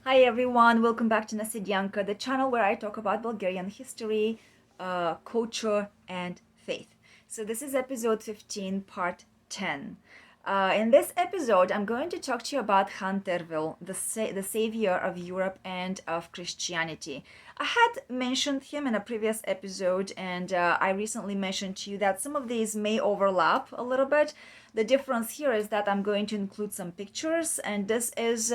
Hi everyone, welcome back to Nasidyanka, the channel where I talk about Bulgarian history, culture, and faith. So this is episode 15, part 10. In this episode, I'm going to talk to you about Khan Tervel, the savior of Europe and of Christianity. I had mentioned him in a previous episode, and I recently mentioned to you that some of these may overlap a little bit. The difference here is that I'm going to include some pictures, and this is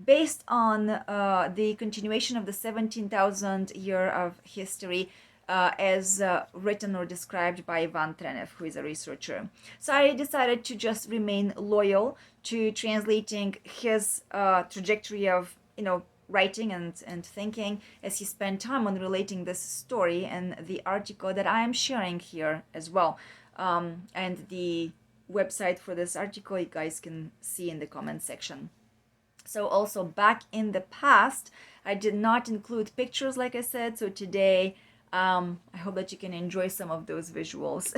based on the continuation of the 17,000 year of history as written or described by Ivan Trenev, who is a researcher. So I decided to just remain loyal to translating his trajectory of, writing and thinking as he spent time on relating this story and the article that I am sharing here as well. And the website for this article you guys can see in the comment section. So also back in the past, I did not include pictures, like I said. So today, I hope that you can enjoy some of those visuals.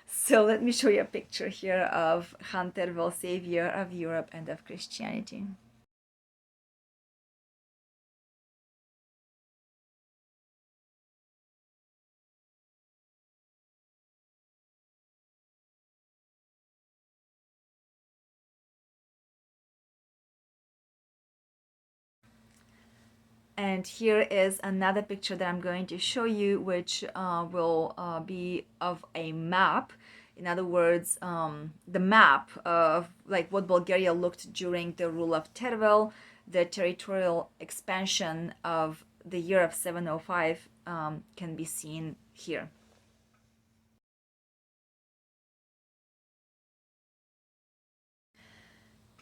So let me show you a picture here of Khan Tervel, savior of Europe and of Christianity. And here is another picture that I'm going to show you, which will be of a map. In other words, the map of like what Bulgaria looked during the rule of Tervel, the territorial expansion of the year of 705 can be seen here.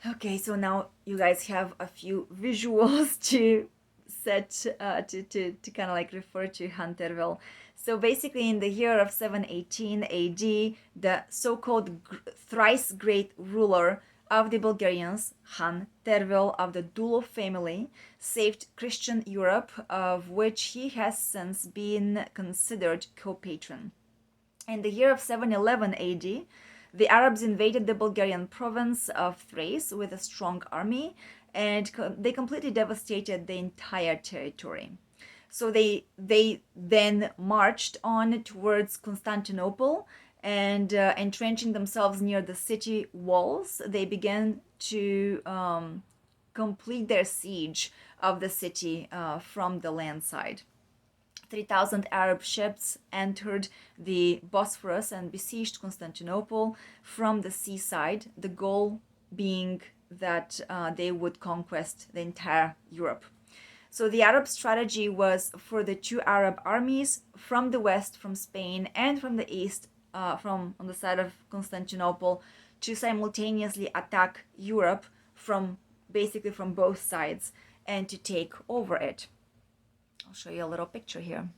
Okay, so now you guys have a few visuals to set to kind of like refer to Khan Tervel. So basically, in the year of 718 AD, the so-called thrice great ruler of the Bulgarians, Khan Tervel of the Dulov family, saved Christian Europe, of which he has since been considered co-patron. In the year of 711 AD, the Arabs invaded the Bulgarian province of Thrace with a strong army, and they completely devastated the entire territory. So they then marched on towards Constantinople, and entrenching themselves near the city walls, they began to complete their siege of the city from the land side. 3,000 Arab ships entered the Bosphorus and besieged Constantinople from the seaside, the goal being that they would conquest the entire Europe. So the Arab strategy was for the two Arab armies from the west, from Spain, and from the east, from on the side of Constantinople, to simultaneously attack Europe from basically from both sides and to take over it. I'll show you a little picture here.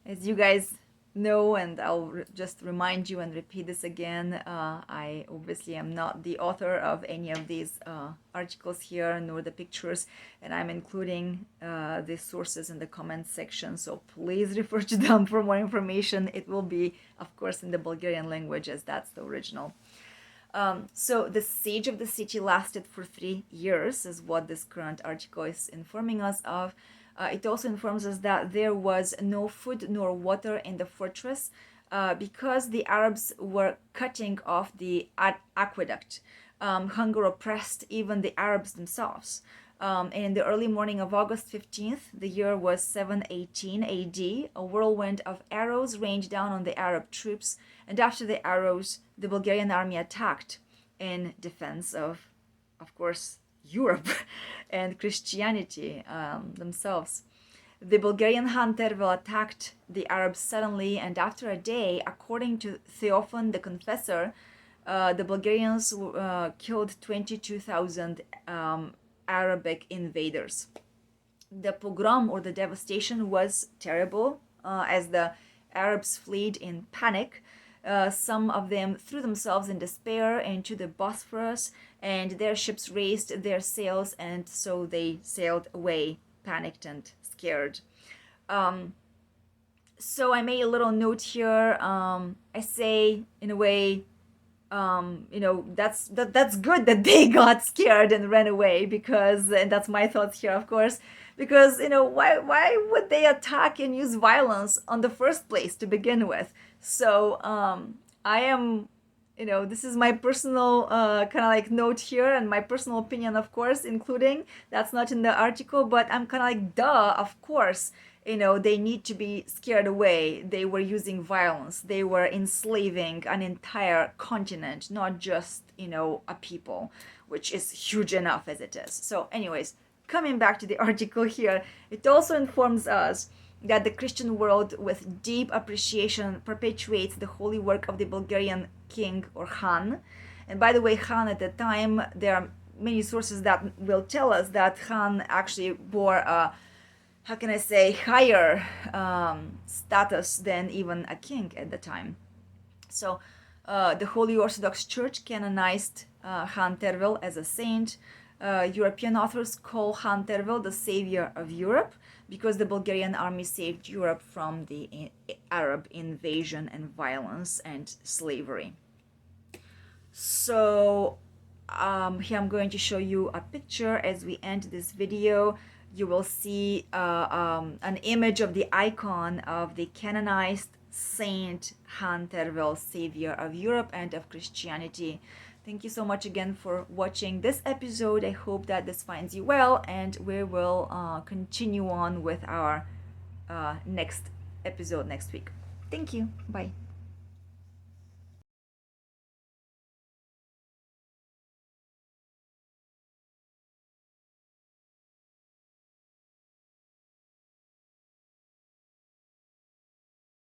As you guys know, and I'll just remind you and repeat this again, I obviously am not the author of any of these articles here, nor the pictures, and I'm including the sources in the comments section, so please refer to them for more information. It will be, of course, in the Bulgarian language, as that's the original. So the siege of the city lasted for 3 years, is what this current article is informing us of. It also informs us that there was no food nor water in the fortress because the Arabs were cutting off the aqueduct. Hunger oppressed even the Arabs themselves. And in the early morning of August 15th, the year was 718 AD, a whirlwind of arrows rained down on the Arab troops, and after the arrows, the Bulgarian army attacked in defense of course, Europe and Christianity themselves. The Bulgarian Khan Tervel attacked the Arabs suddenly, and after a day, according to Theophan the Confessor, the Bulgarians killed 22,000 Arabic invaders. The pogrom or the devastation was terrible as the Arabs fled in panic. Some of them threw themselves in despair into the Bosphorus, and their ships raised their sails, and so they sailed away, panicked and scared. So I made a little note here. I say, in a way, that's good that they got scared and ran away, because, and that's my thoughts here, of course, because why would they attack and use violence on the first place to begin with? So I am, this is my personal kind of like note here, and my personal opinion, of course, including that's not in the article, but I'm kind of like, duh, of course, they need to be scared away. They were using violence. They were enslaving an entire continent, not just, a people, which is huge enough as it is. So, anyways, coming back to the article here, it also informs us that the Christian world, with deep appreciation, perpetuates the holy work of the Bulgarian king, or Khan. And by the way, Khan at the time, there are many sources that will tell us that Khan actually bore a, how can I say, higher status than even a king at the time. So the Holy Orthodox Church canonized Khan Tervel as a saint. European authors call Khan Tervel the savior of Europe, because the Bulgarian army saved Europe from the Arab invasion and violence and slavery. So here I'm going to show you a picture as we end this video. You will see an image of the icon of the canonized Saint Khan Tervel, savior of Europe and of Christianity. Thank you so much again for watching this episode. I hope that this finds you well, and we will continue on with our next episode next week. Thank you. Bye.